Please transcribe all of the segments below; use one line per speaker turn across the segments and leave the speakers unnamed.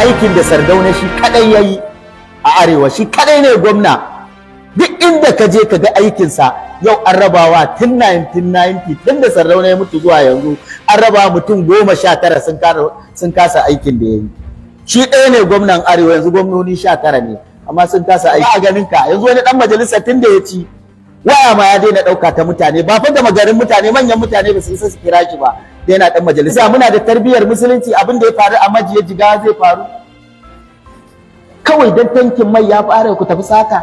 aikin da Sardauna shi kadai yayi a arewa, shi kadai ne gwamna. Duk inda ka je ka ga aikinsa yau an rabawa tun 1990 tun da Sardauna ya mutu zuwa yanzu an raba mutum 19 sun kasa aikin da ya yi. Shi ɗaya ne gwamnan arewa, yanzu gwamnoni 19 ne amma sun kasa aiki. A ganin ka yanzu wani dan majalisa tun da ya ci waya ma ya daina ɗauka ta mutane, ba fa gama garin mutane, manyan mutane ba su isa su kira shi ba da yana dan majalisa. Muna da tarbiyyar musulunci, abin da ya faru a Majiya Jigawa zai faru kawai dan tankin mai ya fara ku tafi sata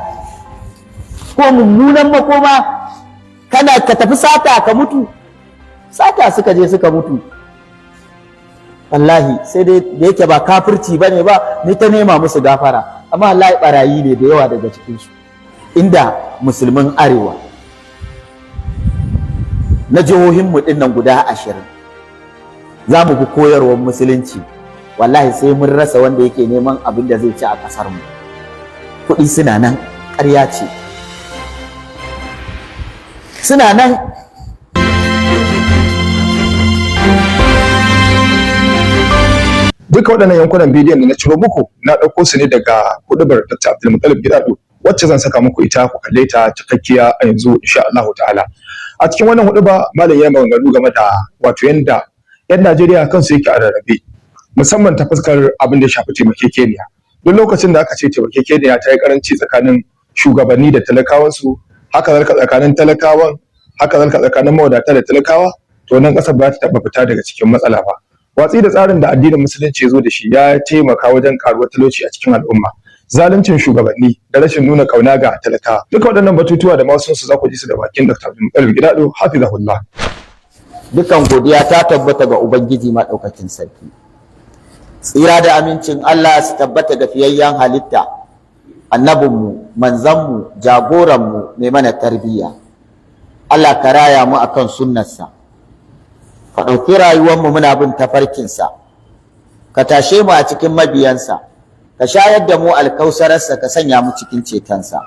ko mummunan makoma, kana ka tafi sata ka mutu. Sata suka je suka mutu wallahi, sai dai da yake ba kafirci bane ba ni ta nema musu gafara, amma wallahi barayi ne da yawa daga cikin su. Inda musulmin arewa na jihohinmu dinnan guda 20 za mu bi koyarwar musulunci, wallahi sai mun rasa wanda yake neman abin da zai ci a ƙasar mu. Kuɗi suna nan, ƙarya ce, suna nan.
Duka waɗannan yankunan bidiyon da na ciro muku na ɗauko su ne daga huɗubar Dr. Abdulmuttalib Gidado, wacce zan saka muku ita ku kalle ta cikakkiya a yanzu insha Allah ta'ala. A cikin wannan huɗuba malam ya maganganu game da wato yanda 'yan Najeriya kansu yake a rarrabe, musamman ta fuskar abin da ya shafi taimakekeniya. Duk lokacin da aka ce taimakekeniya ta yi karanci tsakanin shugabanni da talakawansu, haka zalika tsakanin talakawan, haka zalika tsakanin mawadata da talakawa, to nan ƙasar ba ta taɓa fita daga cikin matsala ba. Watsi da tsarin da addinin musulunci ya zo da shi ya taimaka wajen karuwar talauci a cikin al'umma, zaluncin shugabanni da rashin nuna kauna ga talakawa. Duka waɗannan batutuwa da masu su za ku ji su da bakin Dr. Abdulmuttalib Gidado hafizahullah.
Dukan godiya ta tabbata ga Ubangiji maɗaukakin sarki. Tsira da amincin Allah su tabbata ga fiyayyen halitta, annabinmu, manzanmu, jagoranmu mai mana tarbiyya. Allah ka raya mu akan sunnarsa, ka ɗauki rayuwarmu muna bin tafarkinsa, ka tashe mu a cikin mabiyansa, ka shayar da mu alkausararsa, ka sanya mu cikin cetonsa,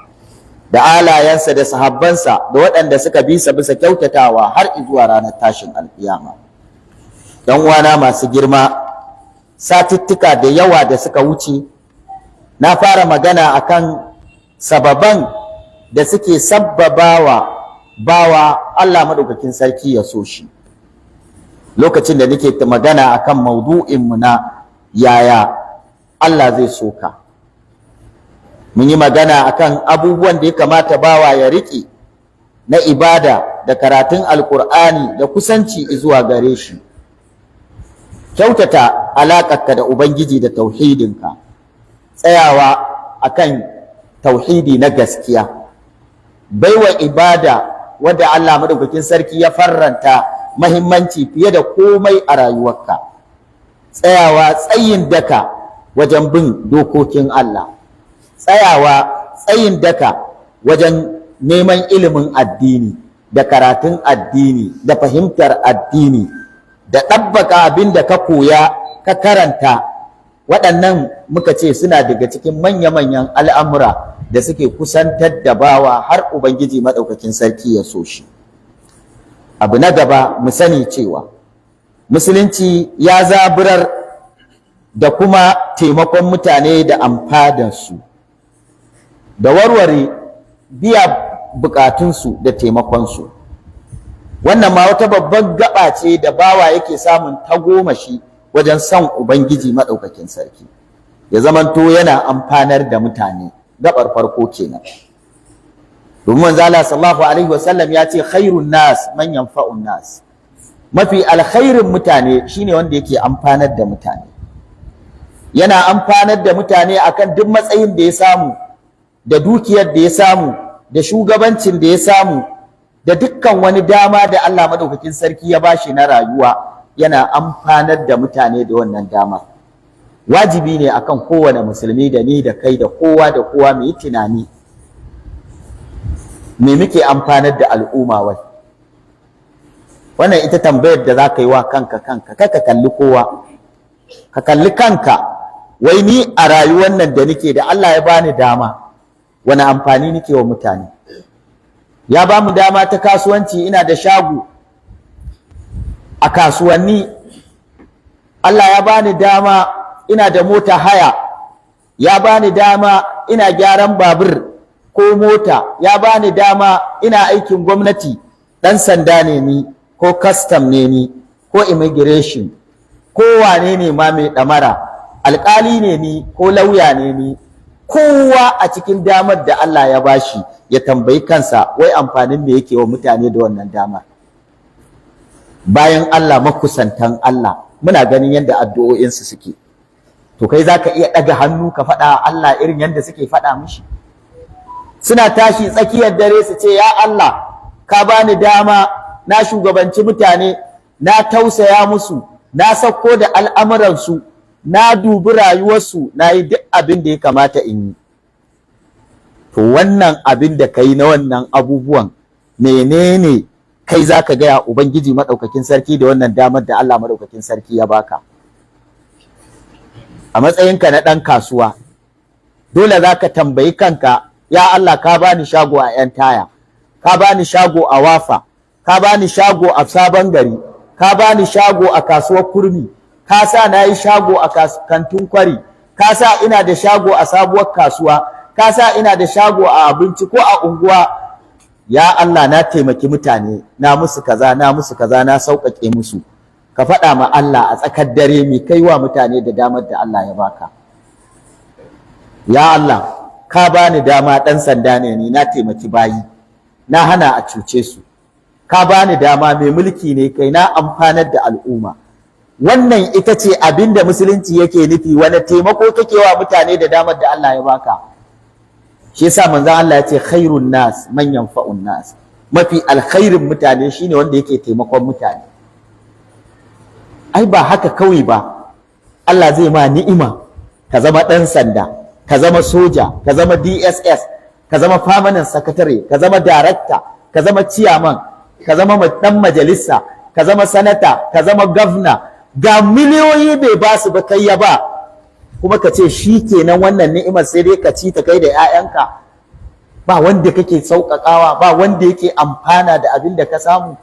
da alayensa da sahabbansa da waɗanda suka bi sa bisa kyautatawa har zuwa ranar tashin alƙiyama. Yan uwana masu girma, satuttuka da yawa da suka wuce na fara magana akan sababan da suke sabbabawa bawa Allah madaukakin sarki ya so shi. Lokacin da nake magana akan maudu'in mu na yaya Allah zai so ka, mun yi magana akan abubuwan da ya kamata bawa ya riƙe na ibada da karatun alƙur'ani da kusanci zuwa gare shi, kyautata alaƙarka da Ubangiji da tauhidinka, tsayawa akan tauhidi na gaskiya, baiwa ibada wadda Allah madaukakin sarki ya farranta mahimmanci fiye da komai a rayuwarka, tsayawa tsayin daka wajen bin dokokin Allah, tsayawa tsayin daka wajen neman ilimin addini da karatun addini da fahimtar addini da ɗabbaka abin da ka koya ka karanta. Waɗannan muka ce suna daga cikin manya-manyan al'amura da suke kusantar da bawa har Ubangiji maɗaukakin sarki ya so shi. Abu na gaba mu sani cewa musulunci ya zaburar da kuma taimakon mutane da amfadansu da warware biya bukatunsu da taimakonsu. Wannan ma wata babban gaba ce da bawa yake samun tagomashi wajen son Ubangiji maɗaukakin sarki, ya zamanto yana amfanar da mutane. Gabar farko kenan, domin manzo Allah sallallahu alaihi wasallam ya ce khairun nas man yanfa'un nas, mafi alkhairin mutane shine wanda yake amfanar da mutane, yana amfanar da mutane akan duk matsayin da ya samu, da dukiyar da ya samu, da shugabancin da ya samu, da dukkan wani dama da Allah madaukakin sarki ya bashi na rayuwa, yana amfanar da mutane da wannan dama. Wajibi ne akan kowane musulmi da ni da kai da kowa mu yi tunani me muke amfanar da al'umma wai. Wannan ita tambayar da za ka yi wa kanka kai ka kalli kowa, ka kalli kanka, wai ni a rayuwar nan da nake da Allah ya bani dama wani amfani nake wa mutane. Ya ba mu dama ta kasuwanci, ina da shago a kasuwanni. Allah ya bani dama ina da mota haya, ya bani dama ina gyaran babur ko mota, ya bani dama ina aikin gwamnati, ɗan sanda ne ni ko custom ne ni ko immigration ko wane ne ma mai ɗamara, alƙali ne ni ko lauya ne ni. Kowa a cikin damar da Allah ya bashi ya tambayi kansa wai amfanin me yake wa mutane da wannan damar. Bayan Allah makusantan Allah muna ganin yadda addu'o'insu suke, to kai za ka iya ɗaga hannu ka faɗa Allah irin yadda suke faɗa mishi? Suna tashi tsakiyar dare su ce ya Allah ka bani dama na shugabanci mutane, na tausaya musu, na sauko da al'amuransu, na dubi rayuwarsu, na yi duk abin da ya kamata in yi. To wannan abin da ka yi na wannan abubuwan menene kai za ka gaya Ubangiji maɗaukakin sarki da wannan damar da Allah maɗaukakin sarki ya baka? A matsayinka na ɗan kasuwa dole za ka tambayi kanka, ya Allah ka bani shago a 'yan taya, ka bani shago a Wafa, ka bani shago a Sabon Gari, ka bani shago a kasuwar Kurmi, ka sa na yi shago a kantin Kwari, ka sa ina da shago a sabuwar kasuwa, ka sa ina da shago a abinci ko a unguwa. Ya Allah na taimaki mutane, na musu kaza, na musu kaza, na sauƙaƙe musu. Ka faɗa ma Allah a tsakar dare mai kaiwa mutane da damar da Allah ya baka. Ya Allah ka bani dama, ɗan sanda ne ni, na taimaki bayi, na hana a cuce su. Ka bani dama, mai mulki ne kai, na amfanar da al'umma. Wannan ita ce abin da musulunci yake nufi, wani taimako kake wa mutane da damar da Allah ya baka. Shi yasa manzon Allah ya ce khairun nas man yanfa'un nas, mafi alkhairin mutane shine wanda yake taimakon mutane. Ai ba haka kawai ba Allah zai ma ni'ima ka zama ɗan sanda, ka zama soja, ka zama DSS, ka zama permanent secretary, ka zama director, ka zama chairman, ka zama ɗan majalisa, ka zama sanata, ka zama governor, ga miliyoyi bai ba su ba kai ya ba, kuma ka ce shi kenan wannan ni'imar sai dai ka ci ta kai da 'ya'yanka, ba wanda kake sauƙaƙawa, ba wanda yake amfana da abin da ka samu.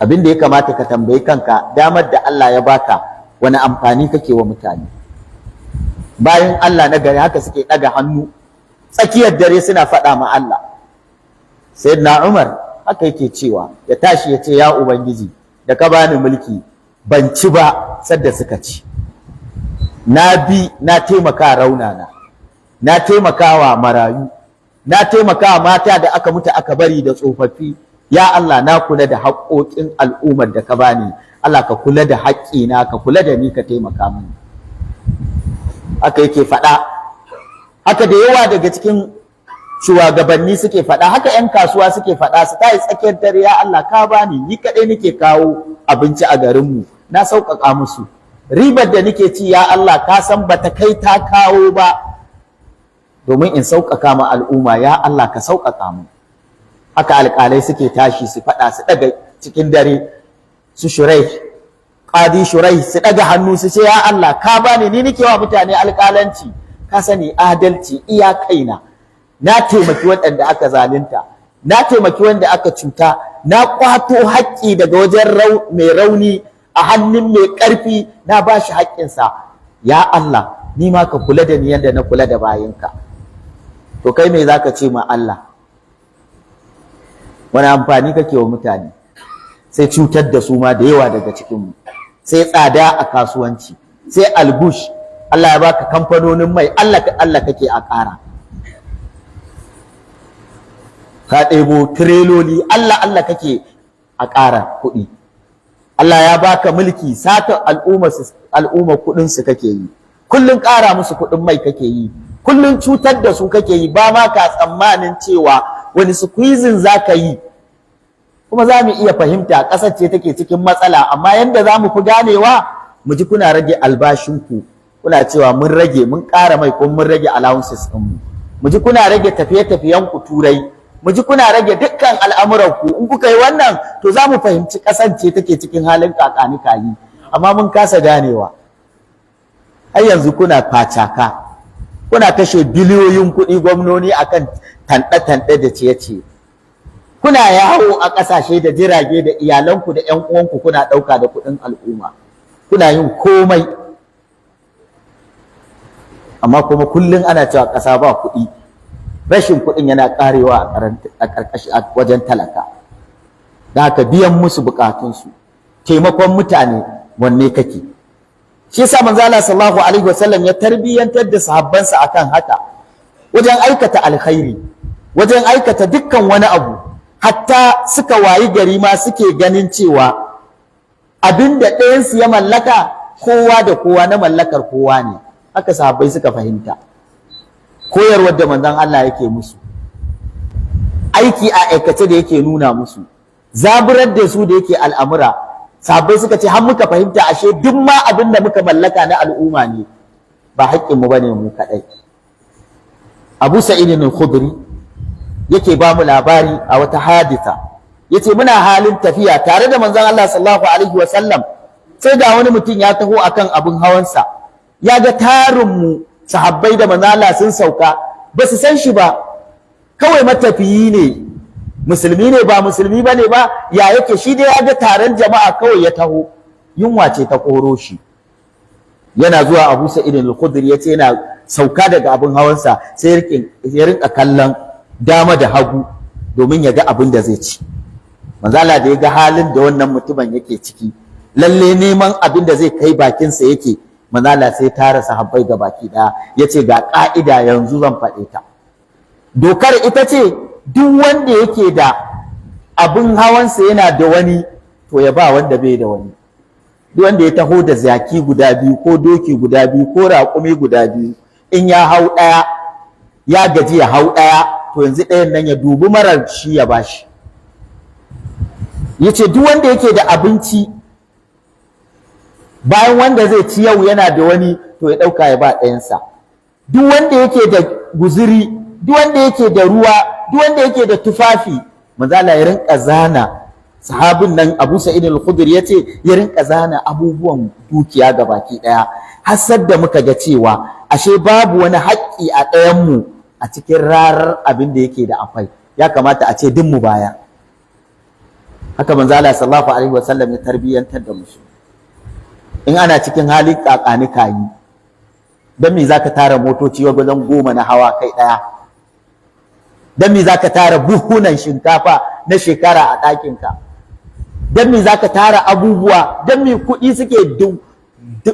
Abin da ya kamata ka tambayi kanka, damar da Allah ya baka wani amfani kake wa mutane? Bayan Allah na gari haka suke ɗaga hannu tsakiyar dare suna faɗa ma Allah. Sayyidina Umar haka yake cewa, ya tashi ya ce ya Ubangiji da ka bani mulki ban ci ba sadda suka ci, na bi na taimaka raunana, na taimakawa marayu, na taimakawa mata da aka mutu aka bari da tsofaffi. Ya Allah na kula da haƙoƙin al'ummar da ka bani, Allah ka kula da haƙƙina, ka kula da ni, ka taimaka mini. Haka yake faɗa, haka da yawa daga cikin shugabanni suke faɗa, haka 'yan kasuwa suke faɗa, su tayi tsakiyar dare, ya Allah ka bani, ni kaɗai nake kawo abinci a garinmu, na sauƙaƙa musu. Ribar da nake ci ya Allah ka san bata kai ta kawo ba, domin in sauƙaƙa ma al'umma, ya Allah ka sauƙaƙa mu. Haka alƙalai suke tashi su faɗa, su ɗaga cikin dare, su Shurai, Qadi Shurai su ɗaga hannu su ce ya Allah ka bani, ni nake wa mutane alƙalanci, ka sani adalci iya kaina, na taimaki waɗanda aka zalunta, na taimaki wanda aka cuta, na ƙwato haƙƙi daga wajen mai rauni a hannun mai ƙarfi, na ba shi haƙƙinsa. Ya Allah ni ma ka kula da ni yadda na kula da bayinka. To kai me zaka ce ma Allah? Wani amfani kake wa mutane? Sai cutar da su ma da yawa daga cikinmu, sai tsada a kasuwanci, sai albush. Allah ya baka kamfanonin mai, Allah kake a ƙara, ka ɗebo tireloli, Allah kake a ƙara kuɗi. Allah ya baka mulki, sata al'umma kuɗinsu kake yi, kullum ƙara musu kuɗin mai kake yi, kullum cutar da su kake yi, ba ma ka tsammanin cewa wani squeezing za ka yi. Kuma za mu iya fahimta ƙasar ce take cikin matsala, amma yanda za mu fi ganewa, mu ji kuna rage albashinku, kuna cewa mun rage, mun ƙara mai, ko mun rage allowances ɗinmu. Mu ji kuna rage tafiye-tafiyenku Turai, mu ji kuna rage dukkan al'amuranku. In kuka yi wannan, to za mu fahimci ƙasar ce take cikin halin kakanikayi, amma mun kasa ganewa. Har yanzu kuna facaka, kuna kashe biliyoyin kuɗi gwamnoni akan tanɗe-tanɗe da ciye-ciye. Kuna yawo a ƙasashe da jirage da iyalanku da ƴan uwanku kuna ɗauka da kuɗin al'umma. kuna yin komai, amma kuma kullum ana cewa ƙasa ba kuɗi. Rashin kuɗin yana ƙarewa a wajen talaka. Da haka biyan musu buƙatunsu, taimakon mutane, wanne kake? Shi yasa manzo Allah sallallahu alaihi wasallam ya tarbiyyantar da sahabbansa akan haka, wajen aikata alkhairi, wajen aikata dukkan wani abu, hatta suka wayi gari ma suke ganin cewa abinda ɗayansu ya mallaka kowa da kowa na mallakar kowa ne. Haka sahabbai suka fahimta koyarwar da manzon Allah yake musu, aiki a aikace da yake nuna musu, zaburar da su da yake al'amura. Sahabbai suka ce har muka fahimta ashe duk ma abin da muka mallaka na al'umma ne, ba haƙƙinmu bane mu kaɗai. Abu Sa'id al-Khudri yake ba mu labari a wata hadisa, yace muna halin tafiya tare da manzon Allah sallallahu alaihi wa sallam, sai ga wani mutum ya taho akan abin hawansa, ya ga tarin mu sahabbai da manzon Allah sun sauka, ba su san shi ba, kawai matafiyi ne, musulmi ne ba musulmi bane ba, ya yake shi dai ya ga taron jama'a kawai ya taho, yunwa ce ta koro shi. Yana zuwa Abu Sa'id al-Khudri yace yana sauka daga abin hawansa sai ya rinka kallon dama da hagu domin ya ga abin da zai ci. Manzo Allah da ya ga halin da wannan mutumin yake ciki, lalle neman abin da zai kai bakinsa yake, manzo Allah sai tara sahabbai ga baki daya yace ga ka'ida yanzu zan faɗe ta. Dokar ita ce duk wanda yake da abin hawansa yana da wani, to ya ba wanda bai da wani. Duk wanda ya taho da zaki guda biyu ko doki guda biyu ko raƙumi guda biyu, in ya hau ɗaya ya gaji ya hau ɗaya, to yanzu ɗayan nan ya dubi marar shi ya bashi. Yace duk wanda yake da abinci bayan wanda zai ci yau yana da wani, to ya ɗauka ya ba ɗayansa. Duk wanda yake da guzuri, duk wanda yake da ruwa, duk wanda yake da tufafi, manzo Allah ya rinka zana, sahabin nan Abu Sa'id al-Khudri yace ya rinka zana abubuwan dukiya ga baki daya, har da muka ga cewa ashe babu wani haƙƙi a ɗayan mu a cikin rarar abin da yake da akwai, ya kamata a ce duk mu baya. Haka manzo Allah sallallahu alaihi wasallam ya tarbiyantar da musu. In ana cikin halin kakani kayi, dan me zaka tara motoci wajen 10 na hawa kai daya? Dan me zaka tara buhunan shinkafa na shekara a ɗakinka? Dan me zaka tara abubuwa? Dan me kuɗi suke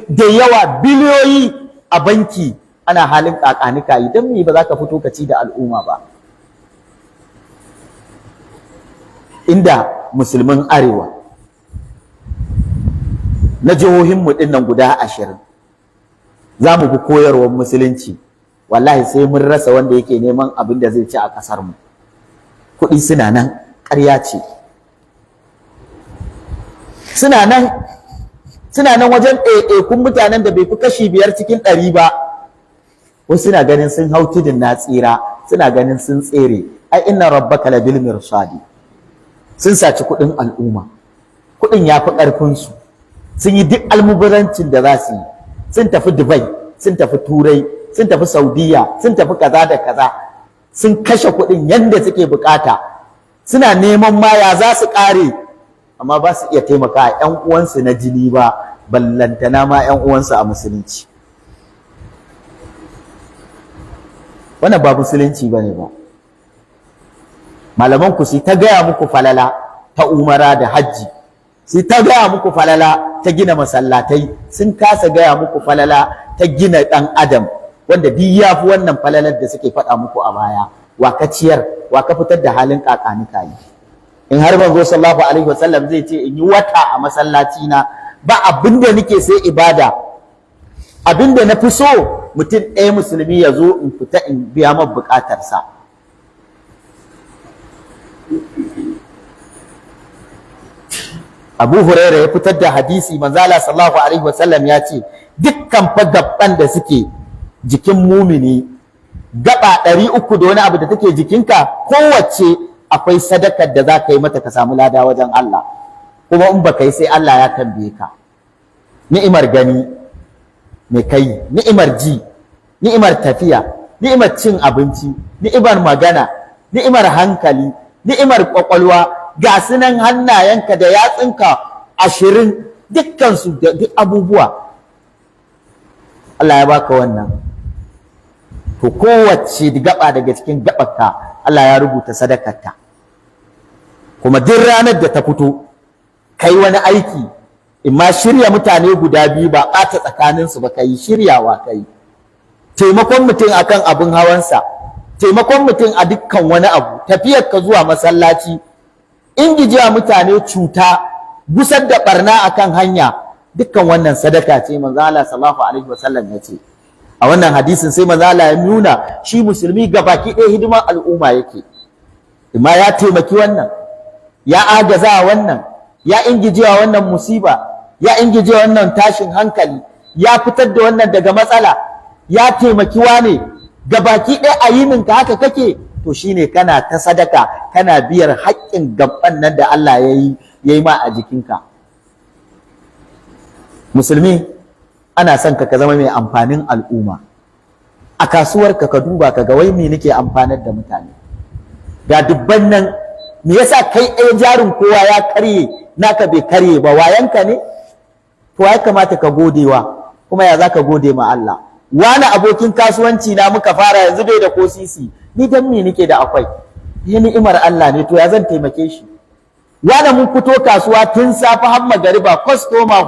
da yawa, biliyoyi a banki, ana halin kakanika yi? Dan me ba za ka fito ka ci da al'umma ba? Inda musulmin arewa na jihohinmu ɗin nan guda 20 za mu bi koyarwar musulunci, wallahi sai mun rasa wanda yake neman abin da zai ci a ƙasar mu. Kuɗi suna nan, ƙarya ce. Suna nan wajen ɗaiɗaikun mutanen da bai fi kashi 5 cikin 100 ba. Wasu suna ganin sun hau tudun na tsira, suna ganin sun tsere. Ai inna rabbaka labil mirsadi. Sun saci kuɗin al'umma. Kuɗin ya fi ƙarfinsu. Sun yi duk almubarancin da za su yi. Sun tafi Dubai, sun tafi Turai, sun tafi Saudiya, sun tafi kaza da kaza, sun kashe kuɗin yadda suke bukata, suna neman ma ya za su ƙare, amma ba su iya taimaka a ƴan uwansu na jini ba, ballantana ma ƴan uwansu a musulunci. Wannan ba musulunci bane ba. Malaman ku sai ta gaya muku falala ta umara da hajji, sai ta gaya muku falala ta gina masallatai, sun kasa gaya muku falala ta gina ɗan adam, wanda duk ya fi wannan falalar da suke faɗa muku a baya. Wa ka ciyar, wa ka fitar da halin kakanika yi. In har manzo sallallahu alaihi wasallam zai ce in yi wata a masallaci na, ba abin da nake sai ibada, abin da na fi so mutum ɗaya musulmi ya zo in fita in biya min buƙatarsa. Abu Hurairah ya fitar da hadisi, manzo Allah sallallahu alaihi wasallam ya ce dukkan fa gaban da suke jikin mumini, gaba 300 da wani abu da take jikinka, kowace akwai sadakar da za ka yi mata ka samu lada wajen Allah, kuma in baka yi sai Allah ya tambaye ka. Ni'imar gani me kai, ni'imar ji, ni'imar tafiya, ni'imar cin abinci, ni'imar magana, ni'imar hankali, ni'imar kwakwalwa, ga sunan hannayenka da yatsunka 20 dukkansu da duk abubuwa Allah ya baka wannan, to kowace gaba daga cikin gabarka Allah ya rubuta sadakarta. Kuma duk ranar da ta fito kai wani aiki, imma shirya mutane guda biyu ba ɓata tsakaninsu ba, kai shiryawa, kai taimakon mutum akan abin hawansa, taimakon mutum a dukkan wani abu, tafiyar ka zuwa masallaci, ingijiya mutane cuta, gusar da barna akan hanya, dukkan wannan sadaka ce. Manzo Allah sallallahu alaihi wasallam ya ce a wannan hadisin, sai manzo Allah ya nuna shi musulmi gabaki ɗaya hidimar al'umma yake, imma ya taimaki wannan, ya agaza wannan, ya ingijiya wannan musiba, ya ingijiya wannan tashin hankali, ya fitar da wannan daga matsala, ya taimaki wane, gabaki ɗaya a yininka haka kake, to shine kana ta sadaka, kana biyar haƙƙin gaban nan da Allah ya yi ma a jikinka. Musulmi ana son ka zama mai amfanin al'umma. A kasuwarka ka duba ka ga wai me nake amfanar da mutane, ga dubban nan, me yasa kai ɗaya jarin kowa ya karye naka bai karye ba? Wayanka ne? To ya kamata ka godewa, kuma ya za ka gode ma Allah? Wani abokin kasuwanci na muka fara yanzu bai da ko sisi, ni dan me nake da akwai? Ni ni'imar Allah ne, to ya zan taimake shi? Wani mun fito kasuwa tun safe har magariba, kwastoma 4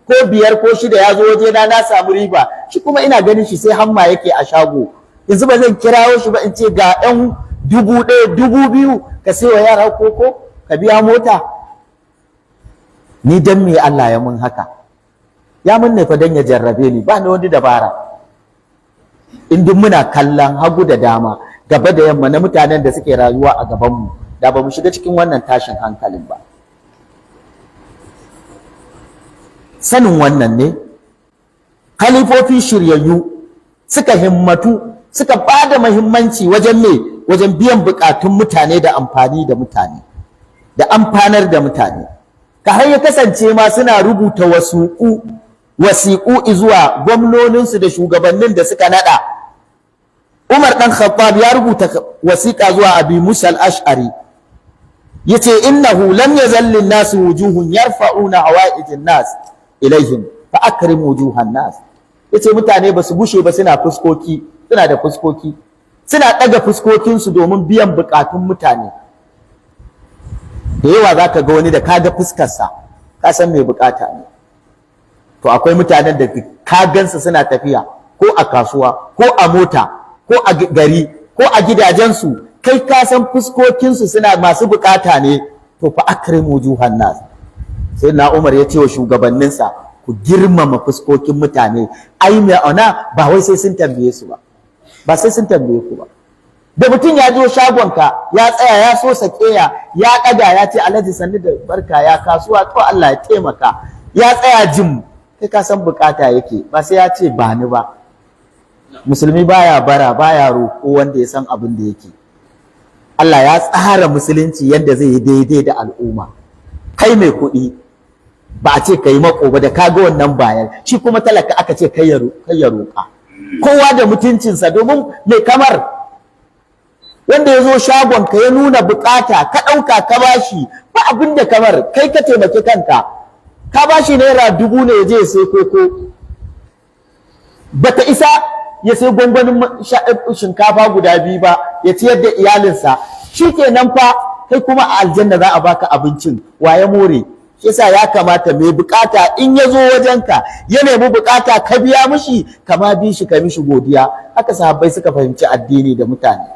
ko 5 ko 6 ya zo waje na samu riba, shi kuma ina ganin shi sai hamma yake a shago. Yanzu ba zan kirawo shi ba in ce ga 'yan 1000 2000 ka sai wa yara koko ka biya mota? Ni dan me Allah ya mun haka? Ya mun ne fa dan ya jarrabe ni, ba ni wani dabara. In duk muna kallon hagu da dama, gaba da yamma na mutanen da suke rayuwa a gabanmu, da ba mu shiga cikin wannan tashin hankalin ba. Sanin wannan ne khalifofi shiryayyu suka himmatu, suka ba da muhimmanci wajen wajen biyan bukatun mutane da amfani da mutane, da amfanar da mutane. Ka har ya kasance ma suna rubuta wasiƙu zuwa gwamnoninsu da shugabannin da suka nada. Umar ɗan Khattab ya rubuta wasiƙa zuwa Abi Musa al-Ash'ari, yace innahu lam yazal lin-nas wujuhun yarfa'una hawa'ijin nas ilaihim fa akrim wujuhan nas. Yace mutane basu bushe ba suna fuskoki, suna da fuskoki, suna ɗaga fuskokinsu domin biyan buƙatun mutane. Da yawa zaka ga wani da kaga fuskarsa ka san mai buƙata ne. To akwai mutanen da ka gansu suna tafiya ko a kasuwa ko a mota ko a gari ko a gidajensu, kai ka san fuskokinsu suna masu buƙata ne, to fa akrim wujuhan nas. Sai na Umar ya ce wa shugabanninsa, ku girmama fuskokin mutane, ai mai ona ba wai sai sun tambaye su ba, ba sai sun tambaye ku ba. Da mutum ya je shagonka ya tsaya ya so sakeya ya ɗaga ya ce Alhaji sannu da barka, ya kasuwa, to Allah ya taimaka, ya tsaya jim, kai ka san bukata yake, ba sai ya ce ba ni ba. Musulmi baya bara, baya roƙo wanda ya san abin da yake. Allah ya tsara musulunci yadda zai yi daidai da al'umma. Kai mai kuɗi ba a ce ka yi mako ba, da kaga wannan bayan, shi kuma talaka aka ce kai ya roƙa. Kowa da mutuncinsa, domin mai kamar wanda ya zo shagonka ya nuna bukata, ka ɗauka ka bashi, ba abin da kamar, kai ka taimaki kanka. Ka bashi naira 1000 ne ya je ya sai koko, bata isa ya sai gwangwanin shinkafa guda 2 ba ya ciyar da iyalinsa, shikenan fa kai kuma a aljanna za a baka abincin, waye more? Shi yasa ya kamata mai bukata in ya zo wajenka ya nemi bukata ka biya mishi, kama bi shi ka mishi godiya. Haka sahabbai suka fahimci addini da mutane.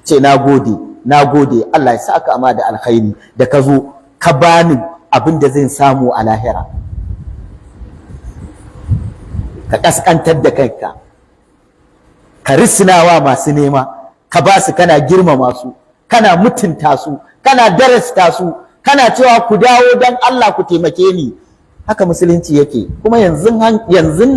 Ce na gode Allah ya saka ama da alkhairi da ka zo ka bani abin da zan samu a lahira. Ka kaskantar da kanka, ka risnawa masu nema, ka ba su, kana girmama su, kana mutunta su, kana darasta su, kana cewa ku dawo don Allah ku taimake ni. Haka musulunci yake. Kuma yanzu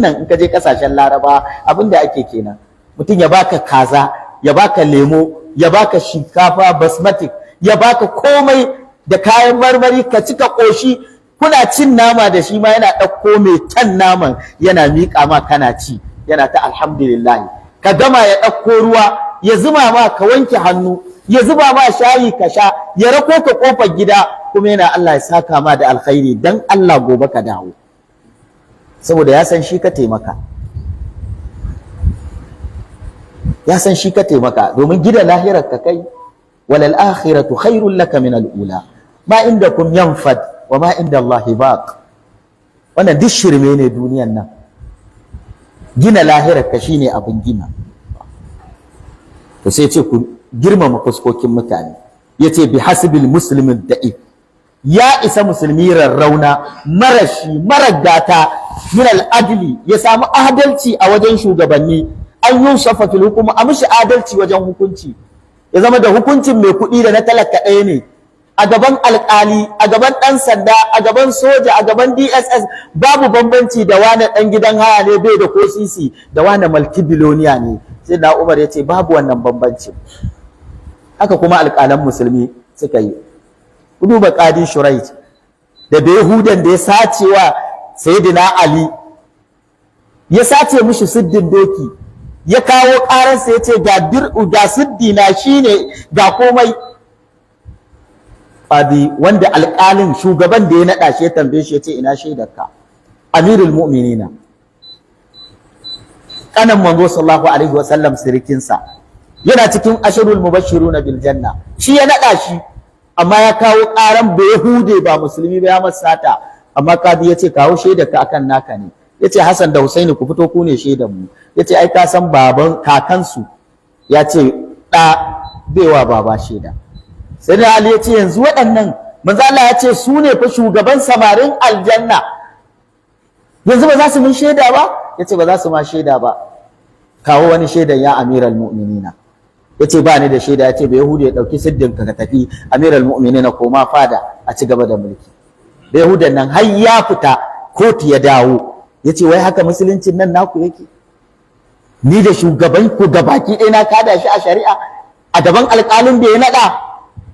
nan in ka je kasashen Laraba abin da ake kenan. Mutum ya baka kaza, ya baka lemo, ya baka shinkafa basmati, ya baka komai da kayan marmari, ka cika ƙoshi, kuna cin nama da shi ma yana ɗauko mai can naman yana miƙa ma kana ci, yana ta alhamdulillah. Ka gama ya ɗauko ruwa ya zuba ma ka wanke hannu, ya zuba ma shayi ka sha, ya rako ka kofar gida, kuma yana Allah ya saka ma da alkhairi dan Allah gobe ka dawo, saboda ya san shi ka taimaka, ya san shi ka taimaka, domin gidan lahirar ka kai, walal akhiratu khairul laka min al-ula ma indakum yanfad wa ma inda Allah baq. Wannan duk shirme ne duniyan nan. Gina lahirar ka shine abin gina. To sai ce ku girmama fuskokin mutane, yace bi hasbil muslimin da'if, ya isa musulmi rarrauna marashi maragata min al-adli, ya samu adalci a wajen shugabanni, an yusafa fil hukm, a mishi adalci wajen hukunci, ya zama da hukuncin mai kuɗi da na talaka ɗaya ne, a gaban alƙali, a gaban ɗan sanda, a gaban soja, a gaban DSS, babu bambanci da wane ɗan gidan haya ne bai da ko sisi da wane multibiloniya ne. Sai da Umar ya ce babu wannan bambancin. Haka kuma alƙalan musulmi suka yi. Ku duba Qadi Shuraih da Behudan da ya sace wa Sayyidina Ali, ya sace mishi siddin doki, ya kawo ƙararsa ya ce ga siddina shine ga komai. Qadi wanda alƙalin shugaban da ya naɗa shi ya tambaye shi ya ce ina shaidarka, amirul mu'minina, kanan manzo sallallahu alaihi wa sallam, sirikinsa yana cikin asharul mubashshiruna bil janna, shi ya naɗa shi, amma ya kawo ƙaran ba yahude ba musulmi ba ya masata, amma Qadi ya ce kawo shaidarka akan naka ne, ya ce Hassan da Husaini ku fito ku ne shaidar mu, ya ce ai ka san baban kakansu ya ce ɗa baiwa baba shaida. Sai da Ali ya ce yanzu waɗannan manzo Allah ya ce su ne fa shugaban samarin aljanna, yanzu ba za su mun shaida ba? Ya ce ba za su ma shaida ba, kawo wani shaidan ya amiral mu'minina. Ya ce ba ni da shaida. Ya ce ba Yahudu ya ɗauki siddin ka tafi, amiral mu'minina koma fada a ci gaba da mulki. Da Yahudan nan har ya fita kotu ya dawo, ya ce wai haka musuluncin nan naku yake? Ni da shugaban ku gabaki ɗaya na kada shi a shari'a a gaban alƙalin da ya naɗa.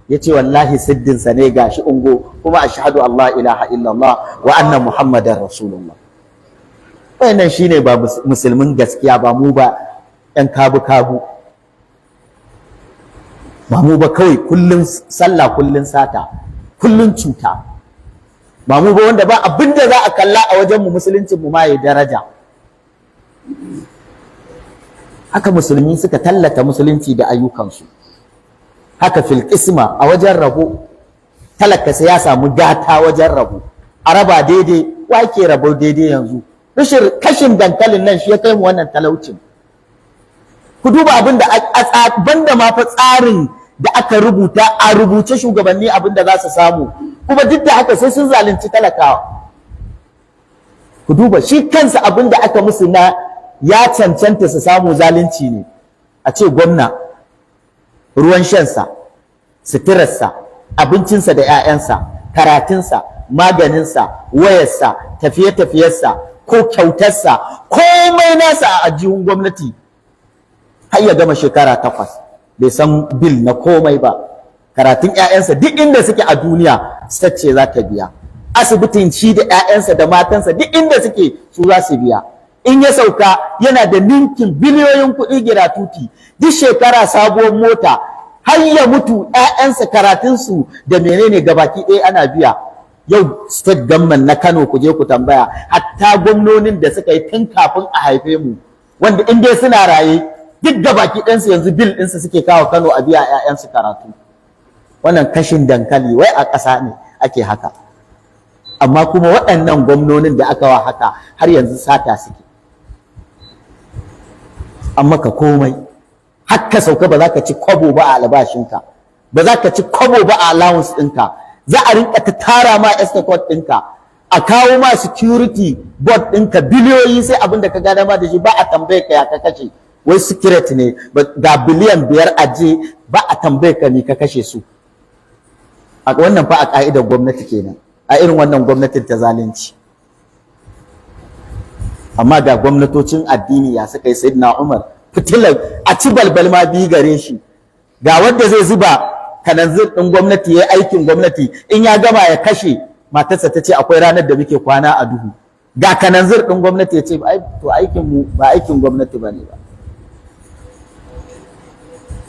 Ya ce wallahi siddinsa ne gashi ungo, kuma ashhadu Allah ilaha illallah wa anna muhammadar rasulullah. Wannan shine ba musulmin gaskiya, ba mu ba ƴan kabu-kabu, ba mu ba kawai kullun sallah kullun sata kullun cuta, ba mu ba wanda ba abinda za a kalla a wajen mu musuluncin mu ma ya daraja. Haka musulmi suka tallata musulunci da ayyukansu. Haka fil qisma, a wajen rabo talaka sai ya samu gata wajen rabo, a raba daidai. Wa ke rabo daidai yanzu? Rashin kashin dankalin nan shi ya kai mu wannan talaucin. Ku duba abin da banda ma fa tsarin da aka rubuta a rubuce shugabanni abin da za su samu, kuma duk da haka sai sun zalunci talakawa. Ku duba shi kansa abin da aka musu na ya cancanta su samu zalunci ne. A ce gwamna ruwan shansa, suturarsa, abincinsa da 'ya'yansa, karatunsa, maganinsa, wayarsa, tafiye-tafiyarsa ko kyautarsa, komai nasa a ajihun gwamnati, har ya gama shekara 8 bai san bil na komai ba. Karatun 'ya'yansa duk inda suke a duniya sace za ta biya, asibitin shi da 'ya'yansa da matansa duk inda suke su za su biya. In ya sauka yana da ninkin biliyoyin kuɗi giratuti, duk shekara sabuwar mota, har ya mutu 'ya'yansa karatunsu da menene gabaki ɗaya ana biya. Yau state government na Kano ku je ku tambaya, hatta gwamnonin da suka yi tun kafin a haife mu, wanda in dai suna raye duk gabaki ɗansu yanzu bil ɗinsu suke kawo Kano a biya 'ya'yansu karatu. Wannan kashin dankali wai a ƙasa ne ake haka, amma kuma waɗannan gwamnonin da aka wa haka har yanzu sata suke. An maka komai, hakka sauka ba za ka ci kwabo ba a albashinka, ba za ka ci kwabo ba a allowance ɗinka, za a rinka ta tara ma escort ɗinka, a kawo ma security board ɗinka biliyoyi, sai abin da ka gada ma da shi ba a tambaye ka ya ka kashe, wai secret ne, ga biliyan 5 aje ba a tambaye ka ni ka kashe su. A wannan fa a ka'idar gwamnati kenan, a irin wannan gwamnatin ta zalunci. Amma ga gwamnatocin addini ya suka yi, Sayyidina Umar fitilar a ci balbal ma biyu gare shi, ga wanda zai zuba kananzir ɗin gwamnati ya aikin gwamnati, in ya gama ya kashe, matarsa ta ce akwai ranar da muke kwana a duhu, ga kananzir ɗin gwamnati ya ce to aikin mu ba aikin gwamnati bane ba.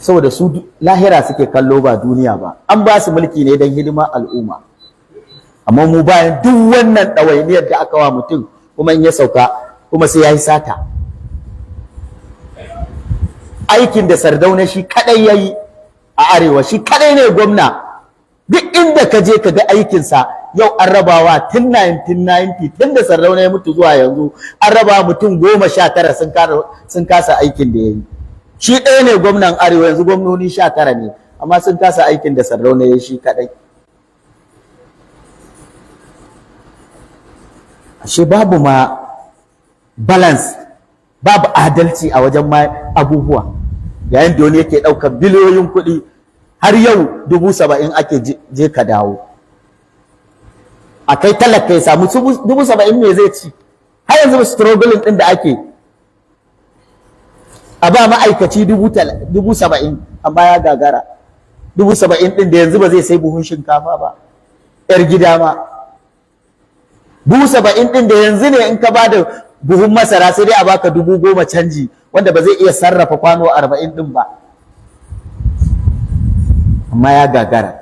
saboda su lahira suke kallo ba duniya ba, an ba su mulki ne don hidima al'umma. Amma mu bayan duk wannan ɗawainiyar da aka wa mutum, kuma in ya sauka kuma sai ya yi sata. Aikin da Sardauna shi kadai ya yi a arewa, shi kadai ne gwamna. Duk inda ka je ka ga aikinsa, yau an rabawa tun 1990, tun da Sardauna ya mutu zuwa yanzu, an raba mutum 19 sun kasa aikin da ya yi. Shi ɗaya ne gwamnan arewa, yanzu gwamnoni 19 ne, amma sun kasa aikin da Sardauna ya yi shi kadai. Ashe babu ma balance, babu adalci a wajen ma abubuwa. Yayin da wani yake ɗaukar biliyoyin kuɗi, har yau 70,000 ake je ka dawo. A kai talaka ya samu 70,000 me zai ci? Har yanzu struggling ɗin da ake. A ba ma'aikaci 70,000 amma ya gagara. 70,000 ɗin da yanzu ba zai sai buhun shinkafa ba. 'Yar gida ma. 70,000 ɗin da yanzu ne in ka ba da buhun masara sai dai a baka 10,000 canji, wanda ba zai iya sarrafa kwano 40 ɗin ba. Amma ya gagara.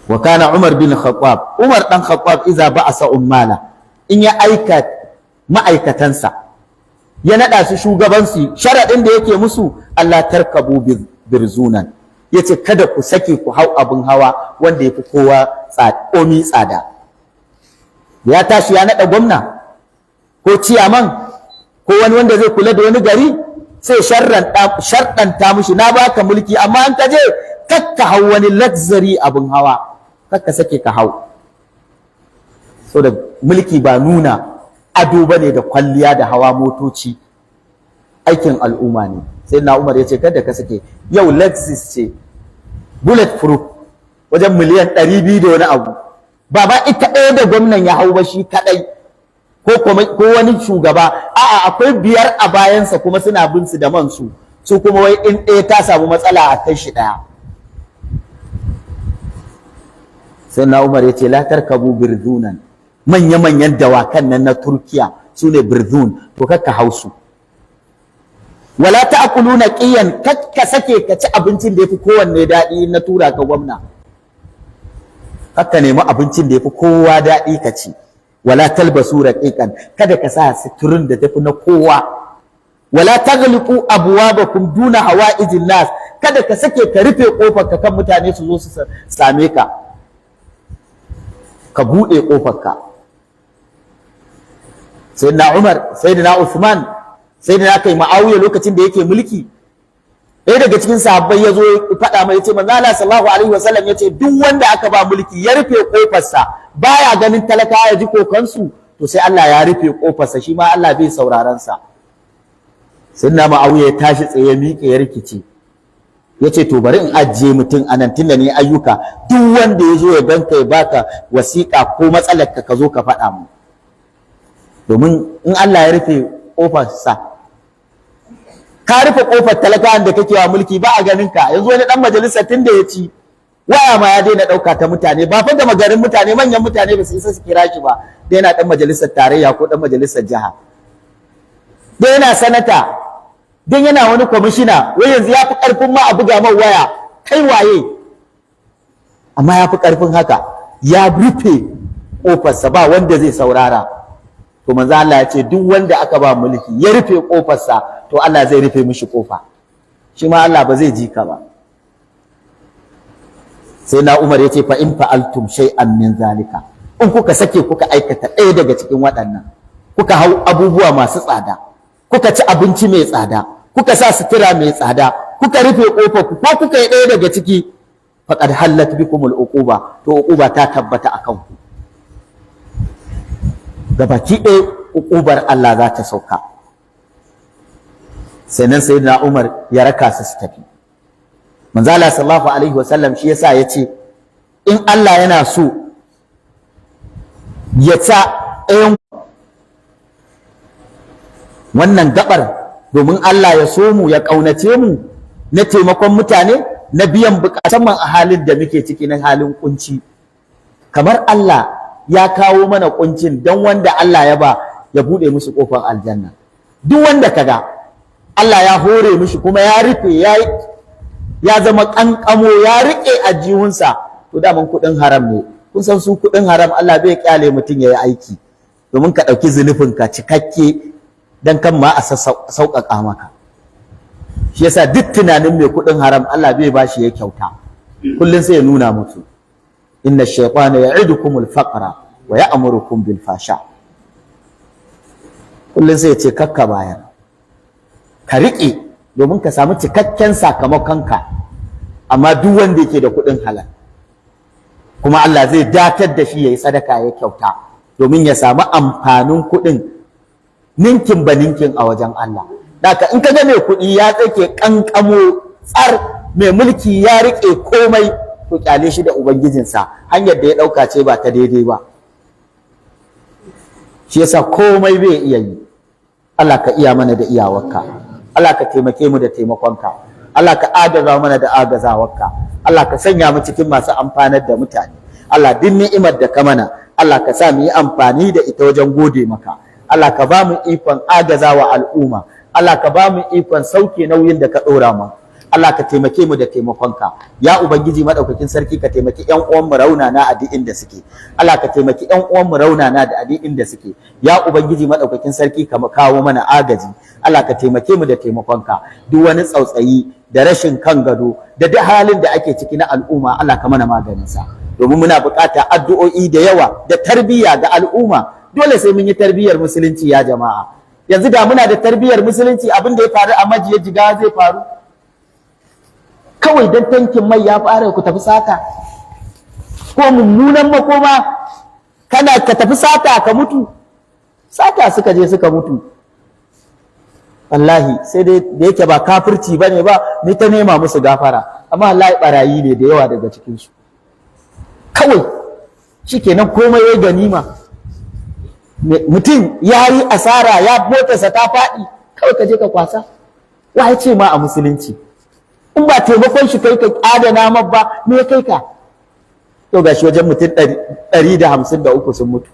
Wa kana Umar bin Khattab, Umar dan Khattab iza ba'asa ummala, in ya aika ma'aikatansa ya nada su shugabansu, sharadin da yake musu Allah tarkabu birzunan, yace kada ku sake ku hau abin hawa wanda yafi kowa komi tsada. Ya tashi ya nada gwamna ko ciyaman ko wani wanda zai kula da wani gari, sai sharɗanta mushi, na baka mulki amma an ka je kakka hau wani luxury abin hawa, kakka sake ka hau. So da mulki ba nuna ado bane da kwalliya da hawa motoci, aikin al'umma ne. Sai na Umar ya ce kada ka sake. Yau Lexus ce bulletproof wajen miliyan 200 da wani abu, ba ba ita ɗaya da gwamnan ya hau ba shi kaɗai ko wani shugaba, a'a akwai 5 a bayansa kuma suna bin su da man su kuma wai in ɗaya ta samu matsala a kai shi ɗaya. Sai na Umar ya ce la tarkabu birzunan, manya-manyan dawakan nan na Turkiya su ne birzun, to kakka hausu. Wala ta'kuluna qiyan, kakka sake ka ci abincin da yafi kowanne daɗi na tura ka gwamna. Kakka nemi abincin da yafi kowa daɗi ka ci. Wala talbasu raqiqan, kada ka sa suturin da tafi na kowa. Wala taghliqu abwabakum duna hawa'ijin nas, kada ka sake ka rufe kofar ka kan mutane su zo su same ka. Ka buɗe kofar ka. Sayyidina Umar, Sayyidina Uthman, Sayyidina kai Muawiya lokacin da yake mulki, ɗaya daga cikin sahabbai ya zo ya faɗa mai, ya ce manzo Allah sallallahu alaihi wasallam ya ce duk wanda aka ba mulki ya rufe kofarsa baya ganin talaka ya ji kokansu, to sai Allah ya rufe kofarsa, shi ma Allah bai sauraron sa. Sayyidina Muawiya ya tashi tsaye ya miƙe ya rikice, ya ce to bari in ajiye mutum anan tunda ne ayyuka, duk wanda ya zo ya ganka ya baka wasiƙa ko matsalar ka zo ka faɗa mu, domin in Allah ya rufe kofarsa, ka rufe kofar talakawan da kake wa mulki ba a ganin ka. Yanzu wani dan majalisa tun da ya ci waya ma ya daina ɗauka ta mutane, ba fa da magarin mutane, manyan mutane ba su isa su kira shi ba, da yana dan majalisar tarayya ko dan majalisar jiha, da yana sanata, dan yana wani kwamishina, wai yanzu ya fi ƙarfin ma a buga man waya, kai waye? Amma ya fi ƙarfin haka, ya rufe kofarsa ba wanda zai saurara. To manzo Allah ya ce duk wanda aka ba mulki ya rufe kofarsa, to Allah zai rufe mishi kofa, shi ma Allah ba zai ji ka ba. Sai na Umar ya ce fa in fa'altum shay'an min zalika, in kuka sake kuka aikata ɗaya daga cikin waɗannan, kuka hau abubuwa masu tsada, kuka ci abinci mai tsada, kuka sa sutura mai tsada, kuka rufe kofar ku, ko kuka yi ɗaya daga ciki, faqad hallat bikumul uquba, to uquba ta tabbata akan ku. Gabaki ɗaya uƙubar Allah za ta sauka. Sannan Sayyidina Umar ya raka su tafi. Manzo Allah sallallahu alaihi wasallam shi yasa yace in Allah yana so ya sa ɗayan wannan gabar, domin Allah ya so mu, ya ƙaunace mu, na taimakon mutane, na biyan buƙatun a halin da muke ciki, na halin kunci. Kamar Allah ya kawo mana kuncin don wanda Allah ya ba ya bude musu kofar aljanna, duk wanda kaga Allah ya hore mishi kuma ya rufe ya zama kankamo ya rike ajihunsa, to daman kuɗin haram ne. Kun san su kuɗin haram Allah bai kyale mutum ya yi aiki domin ka ɗauki zunufinka cikakke dan kan ma a sauƙaƙa maka. Shi yasa duk tunanin mai kuɗin haram Allah bai bashi ya kyauta, kullum sai ya nuna mutu inna shaytana ya'idukumul faqra wa ya'murukum bil fasha. Kullum sai ya ce kakka bayar, ka riƙe domin ka samu cikakken sakamakonka. Amma duk wanda yake da kuɗin halal kuma Allah zai datar da shi yayi sadaka ya kyauta domin ya samu amfanin kuɗin ninkin ba ninkin a wajen Allah. Daka in ka ga mai kuɗi ya tsake kankamo tsar, mai mulki ya riƙe komai, to kyale shi da ubangijinsa, hanyar da ya ɗauka ce ba ta daidai ba. Shi yasa komai bai iya yi. Allah ka iya mana da iyawarka, Allah ka taimake mu da taimakonka, Allah ka agaza mana da agazawarka, Allah ka sanya mu cikin masu amfanar da mutane. Allah duk ni'imar da ka mana, Allah ka sa mu yi amfani da ita wajen gode maka. Allah ka ba mu ikon agazawa al'umma, Allah ka ba mu ikon sauke nauyin da ka ɗora mu. Allah ka taimake mu da taimakonka. Ya Ubangiji madaukakin sarki, ka taimaki ƴan uwan mu raunana a duk inda suke. Allah ka taimaki ƴan uwan mu raunana da a duk inda suke. Ya Ubangiji madaukakin sarki, ka kawo mana agaji. Allah ka taimake mu da taimakonka. Duk wani tsautsayi da rashin kan gado da duk halin da ake ciki na al'umma, Allah ka mana maganin sa. Domin muna buƙata addu'o'i da yawa da tarbiyya ga al'umma. Dole sai mun yi tarbiyyar musulunci ya jama'a. Yanzu da muna da tarbiyyar musulunci, abin da ya faru a Majiya Jigawa zai faru? Kawai dan tankin mai ya fara ku tafi sata, ko mummunan makoma kana ka tafi sata ka mutu. Sata suka je suka mutu, wallahi sai dai da yake ba kafirci bane ba, ni ta nema musu gafara, amma wallahi barayi ne da yawa daga cikin su. Kawai shikenan komai ya ganima, mutum ya yi asara, ya motarsa ta faɗi, kawai ka je ka kwasa. Wa ya ce ma a musulunci? In ba taimakon shi kai ka adana ma ba, me kai ka? Yau gashi wajen mutum 153 sun mutu.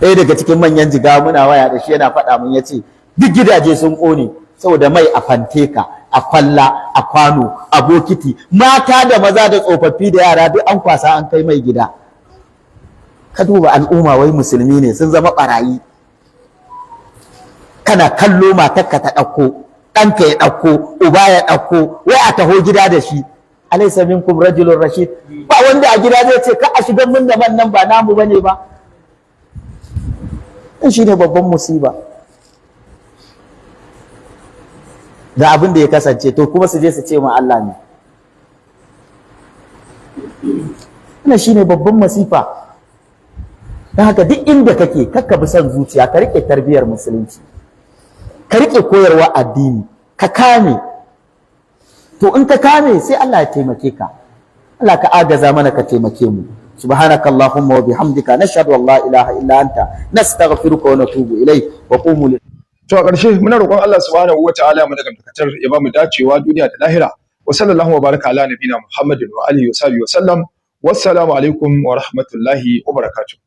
Ɗaya daga cikin manyan Jigawa muna waya da shi, yana faɗa mun, yace duk gidaje sun ƙone saboda mai a fanteka, a kwalla, a kwano, a bokiti, mata da maza da tsofaffi da yara duk an kwasa an kai mai gida. Ka duba al'umma wai musulmi ne sun zama ɓarayi. Kana kallo matarka ta ɗauko, ɗanka ya ɗauko, uba ya ɗauko, wai a taho gida da shi. Alaysa minkum rajulun rashid? Ba wanda a gida zai ce ka a shigan mun da man nan ba namu bane ba. In shi ne babban musiba. Da abin da ya kasance, to kuma su je su ce ma Allah ne. Wannan shi ne babban masifa. Don haka duk inda kake, kakka bi son zuciya, ka riƙe tarbiyyar musulunci, ka riƙe koyarwa addini, ka kame. To in ka kame sai Allah ya taimake ka. Allah ka agaza mana, ka taimake mu. Subhanaka Allahumma wa bihamdika, nashhadu an la ilaha illa anta, nastaghfiruka wa natubu ilayk, wa qumu.
To a ƙarshe muna roƙon Allah subhanahu wa ta'ala mu daga dakatar ya ba mu dacewa duniya da lahira. Wa sallallahu wa baraka ala nabiyina Muhammadin wa alihi wa sahbihi wa sallam. Wassalamu alaikum wa rahmatullahi wa barakatuh.